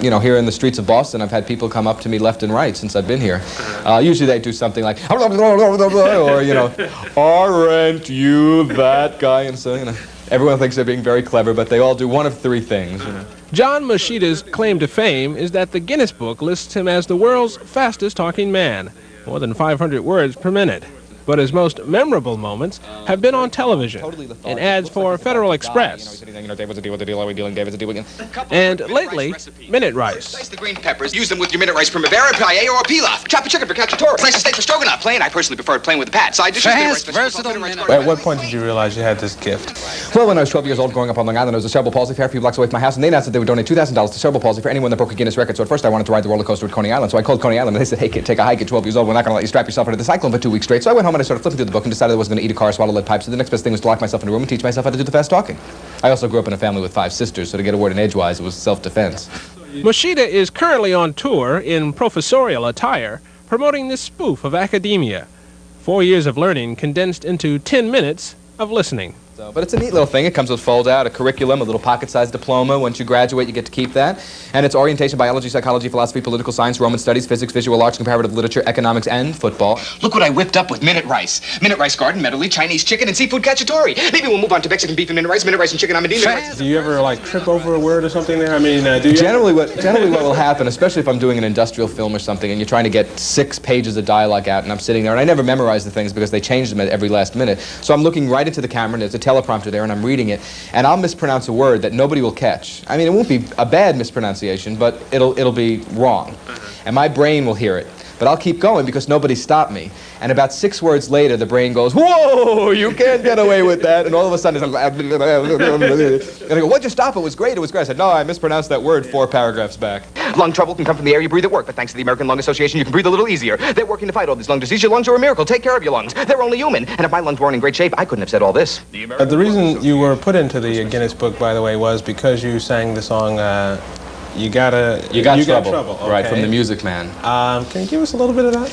you know, here in the streets of Boston, I've had people come up to me left and right since I've been here. Usually they do something like, or, you know, aren't you that guy? And so, you know, everyone thinks they're being very clever, but they all do one of three things. You know. John Moschitta's claim to fame is that the Guinness Book lists him as the world's fastest talking man, more than 500 words per minute. But his most memorable moments have been on television, in ads for Federal Express, and lately, minute rice. Slice the green peppers, use them with your minute rice primavera, paella, or pilaf. Chop a chicken for cacciatore. Slice a steak for stroganoff. Plain, I personally prefer plain with the pat. Side dishes, Fast, versatile. At what point did you realize you had this gift? Well, when I was 12 years old, growing up on Long Island, there was a cerebral palsy fair a few blocks away from my house, and they announced that they would donate $2,000 to cerebral palsy for anyone that broke a Guinness record. So at first I wanted to ride the roller coaster at Coney Island, so I called Coney Island, and they said, hey kid, take a hike at 12 years old. We're not going to let you strap yourself into the cyclone for 2 weeks straight. So I went home and I started flipping through the book and decided I was going to eat a car, swallow lead pipes. So the next best thing was to lock myself in a room and teach myself how to do the fast talking. I also grew up in a family with 5 sisters, so to get a word in edgewise, it was self-defense. Moschitta is currently on tour in professorial attire, promoting this spoof of academia. 4 years of learning condensed into 10 minutes of listening. But it's a neat little thing. It comes with fold-out, a curriculum, a little pocket-sized diploma. Once you graduate, you get to keep that. And it's orientation, biology, psychology, philosophy, political science, Roman studies, physics, visual arts, comparative literature, economics, and football. Look what I whipped up with minute rice. Minute rice garden, medley, Chinese chicken, and seafood cacciatore. Maybe we'll move on to Mexican beef and minute rice and chicken amadillo. Do you ever, like, trip over a word or something there? I mean, do you... Generally what will happen, especially if I'm doing an industrial film or something, and you're trying to get 6 pages of dialogue out, and I'm sitting there, and I never memorize the things because they change them at every last minute. So I'm looking right into the camera, and there's a teleprompter there, and I'm reading it, and I'll mispronounce a word that nobody will catch. I mean, it won't be a bad mispronunciation, but it'll be wrong. And my brain will hear it. But I'll keep going because nobody stopped me. And about 6 words later, the brain goes, whoa, you can't get away with that. And all of a sudden, it's like, and I go, what'd you stop? It was great, it was great. I said, no, I mispronounced that word 4 paragraphs back. Lung trouble can come from the air you breathe at work, but thanks to the American Lung Association, you can breathe a little easier. They're working to fight all these lung disease. Your lungs are a miracle. Take care of your lungs. They're only human. And if my lungs weren't in great shape, I couldn't have said all this. The reason you were put into the Guinness Book, by the way, was because you sang the song, You Got Trouble. Okay. Right, from The Music Man. Can you give us a little bit of that?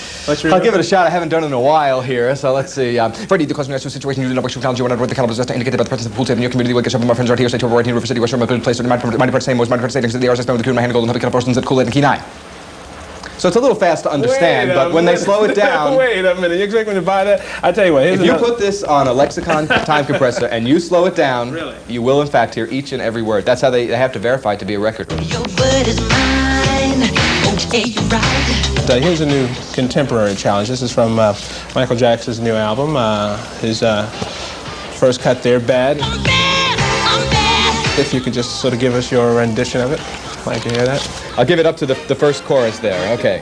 I'll give it a shot. I haven't done it in a while here, so let's see. Freddie, the question situation, you know what challenge you want to the caliber just indicated by the presence of the pool table in your community. Will get some of my friends right here, say to right here, River City, West River, good place, mind part same, was mind part same, the hours I spent with the crew in my hand, golden, couple persons at Kool-Aid and Kenai. So it's a little fast to understand, but when they slow it down... Wait a minute, you expect me to buy that? I tell you what, if you put this on a lexicon time compressor and you slow it down, you will in fact hear each and every word. That's how they have to verify it to be a record. Your word is mine. Okay, you're right. Here's a new contemporary challenge. This is from Michael Jackson's new album. His first cut there, Bad. I'm bad. If you could just sort of give us your rendition of it. I'd like to hear that. I'll give it up to the first chorus there, okay.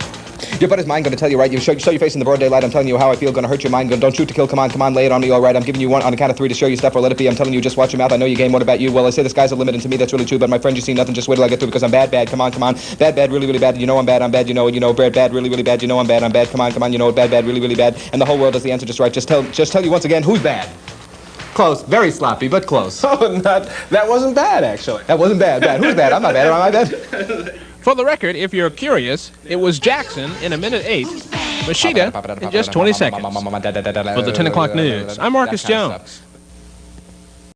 Your butt is mine, gonna tell you right. You show your face in the broad daylight. I'm telling you how I feel, gonna hurt your mind. Don't shoot to kill, come on, lay it on me, all right. I'm giving you one on the count of 3 to show you stuff or let it be. I'm telling you, just watch your mouth. I know you game, what about you? Well, I say the sky's the limit, and to me that's really true. But my friend, you see nothing, just wait till I get through because I'm bad, come on. Bad, really bad. You know I'm bad, you know, bad, really bad. You know I'm bad, come on, you know bad, really bad. And the whole world does the answer just right. Just tell you once again, who's bad? Close, very sloppy, but close. Oh, that wasn't bad, actually. That wasn't bad. Who's bad? I'm not bad, am I bad? For the record, if you're curious, it was Jackson in 1:08, Moschitta in just 20 seconds. For the 10 o'clock news, I'm Marcus Jones.